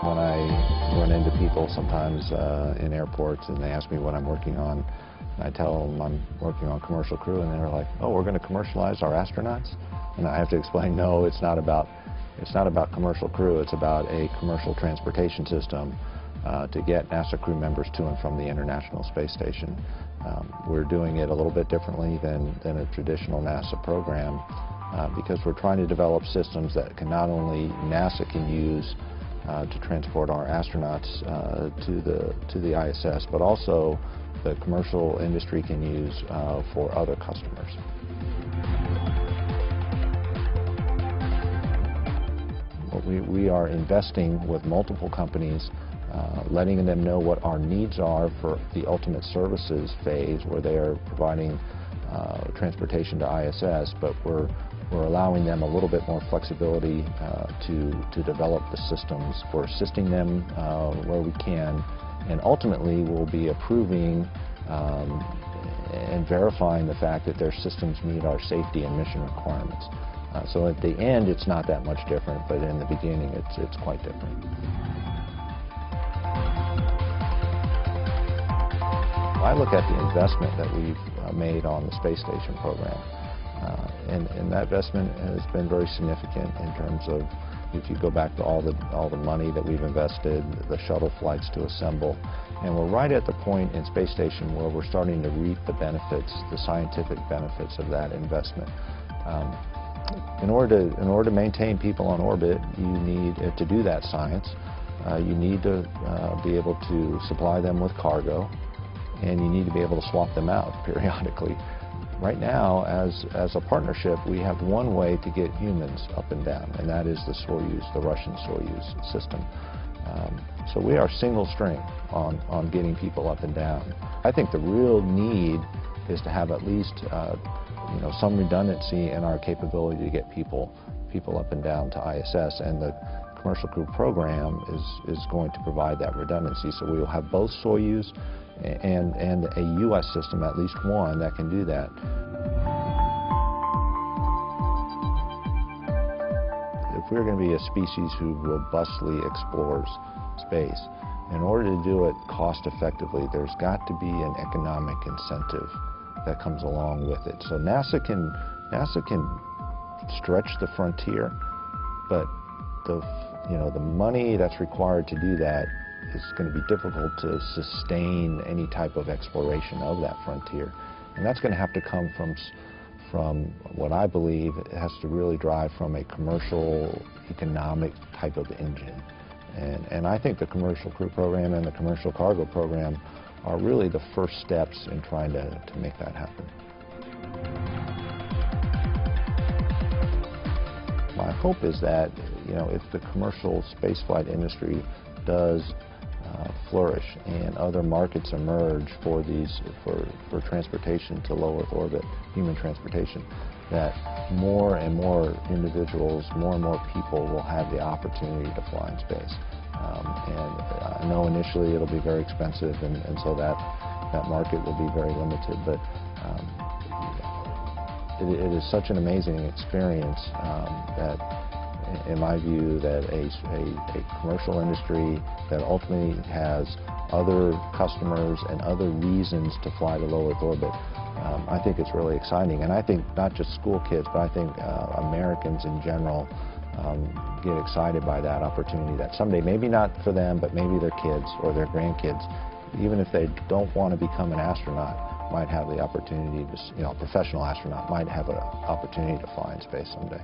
When I run into people sometimes in airports and they ask me what I'm working on, I tell them I'm working on Commercial Crew, and they're like, "Oh, we're going to commercialize our astronauts?" And I have to explain, no, it's not about Commercial Crew. It's about a commercial transportation system to get NASA crew members to and from the International Space Station. We're doing it a little bit differently than a traditional NASA program because we're trying to develop systems that can not only NASA can use to transport our astronauts to the ISS, but also the commercial industry can use for other customers. We are investing with multiple companies, letting them know what our needs are for the ultimate services phase, where they are providing transportation to ISS, but we're allowing them a little bit more flexibility to develop the systems. We're assisting them where we can, and ultimately we'll be approving and verifying the fact that their systems meet our safety and mission requirements. So at the end, it's not that much different, but in the beginning, it's quite different. I look at the investment that we've made on the space station program, and that investment has been very significant in terms of, if you go back to all the money that we've invested, the shuttle flights to assemble, and we're right at the point in space station where we're starting to reap the benefits, the scientific benefits of that investment. In order to maintain people on orbit, you need to do that science. You need to be able to supply them with cargo, and you need to be able to swap them out periodically. Right now, as a partnership, we have one way to get humans up and down, and that is the Soyuz, the Russian Soyuz system. So we are single string on getting people up and down. I think the real need is to have at least some redundancy in our capability to get people up and down to ISS, and the Commercial Crew program is going to provide that redundancy. So we will have both Soyuz and a U.S. system, at least one, that can do that. If we're going to be a species who robustly explores space, in order to do it cost effectively, there's got to be an economic incentive that comes along with it. So NASA can stretch the frontier, but the money that's required to do that is going to be difficult to sustain any type of exploration of that frontier, and that's going to have to come from what I believe it has to really drive from a commercial, economic type of engine, and I think the Commercial Crew program and the Commercial Cargo program are really the first steps in trying to make that happen. My hope is that, if the commercial spaceflight industry does flourish and other markets emerge for transportation to low Earth orbit, human transportation, that more and more individuals, more and more people will have the opportunity to fly in space. And I know initially it'll be very expensive, and so that market will be very limited, but it is such an amazing experience that, in my view, that a commercial industry that ultimately has other customers and other reasons to fly to low Earth orbit, I think it's really exciting. And I think not just school kids, but I think Americans in general get excited by that opportunity, that someday, maybe not for them, but maybe their kids or their grandkids, even if they don't want to become an astronaut, might have the opportunity to, a professional astronaut might have an opportunity to fly in space someday.